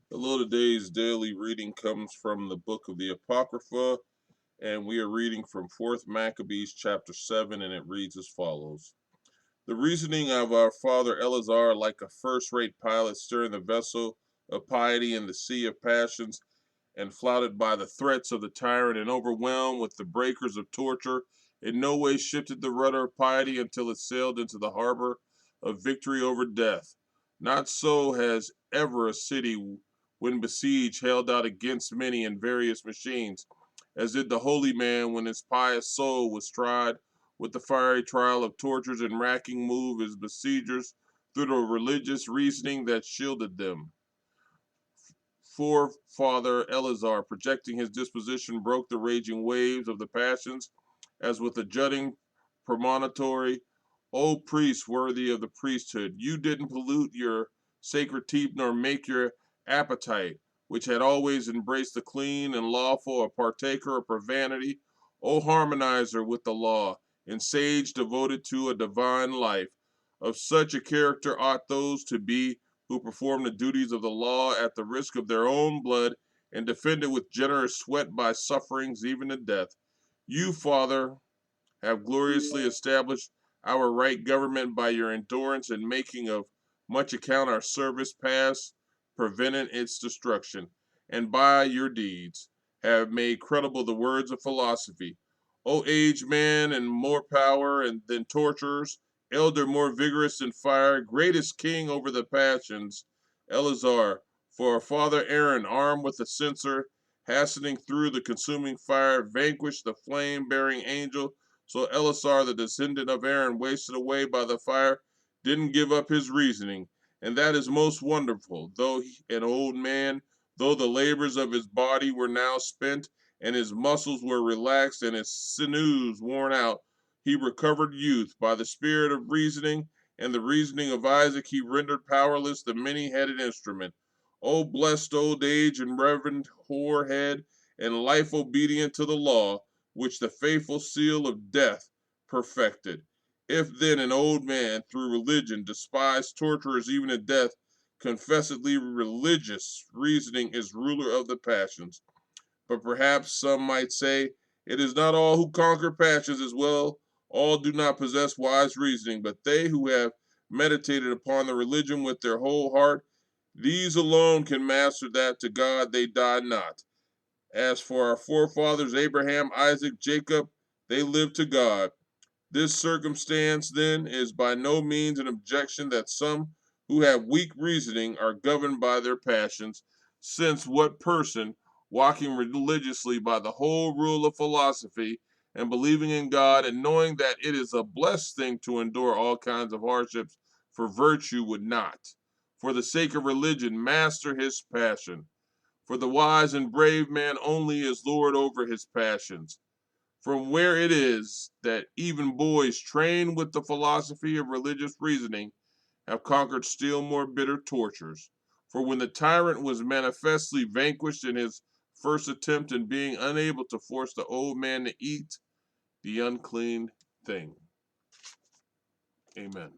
Hello, today's daily reading comes from the book of the Apocrypha, and we are reading from 4th Maccabees chapter 7, and it reads as follows. The reasoning of our father Eleazar, like a first-rate pilot steering the vessel of piety in the sea of passions, and flouted by the threats of the tyrant and overwhelmed with the breakers of torture, in no way shifted the rudder of piety until it sailed into the harbor of victory over death. Not so has ever a city, when besieged, held out against many and various machines, as did the holy man when his pious soul was tried with the fiery trial of tortures and racking move his besiegers through the religious reasoning that shielded them. Forefather Eleazar, projecting his disposition, broke the raging waves of the passions, as with a jutting promontory. O priests worthy of the priesthood, you didn't pollute your sacred teeth nor make your appetite, which had always embraced the clean and lawful, a partaker of profanity. O harmonizer with the law, and sage devoted to a divine life. Of such a character ought those to be who perform the duties of the law at the risk of their own blood and defend it with generous sweat by sufferings even to death. You, Father, have gloriously established our right government by your endurance and making of much account our service past, preventing its destruction, and by your deeds have made credible the words of philosophy. O aged man and more power than torturers, elder more vigorous than fire, greatest king over the passions, Eleazar, for our father Aaron, armed with a censer, hastening through the consuming fire, vanquished the flame-bearing angel. So Eleazar, the descendant of Aaron, wasted away by the fire, didn't give up his reasoning. And that is most wonderful. Though an old man, though the labors of his body were now spent, and his muscles were relaxed, and his sinews worn out, he recovered youth. By the spirit of reasoning and the reasoning of Isaac, he rendered powerless the many-headed instrument. O blessed old age and reverend hoar-head, and life obedient to the law, which the faithful seal of death perfected. If then an old man, through religion, despised torturers even to death, confessedly religious reasoning is ruler of the passions. But perhaps some might say, it is not all who conquer passions as well. All do not possess wise reasoning, but they who have meditated upon the religion with their whole heart, these alone can master that to God they die not. As for our forefathers, Abraham, Isaac, Jacob, they lived to God. This circumstance, then, is by no means an objection that some who have weak reasoning are governed by their passions, since what person, walking religiously by the whole rule of philosophy, and believing in God, and knowing that it is a blessed thing to endure all kinds of hardships for virtue, would not, for the sake of religion, master his passion? For the wise and brave man only is lord over his passions. From where it is that even boys trained with the philosophy of religious reasoning have conquered still more bitter tortures. For when the tyrant was manifestly vanquished in his first attempt in being unable to force the old man to eat the unclean thing. Amen.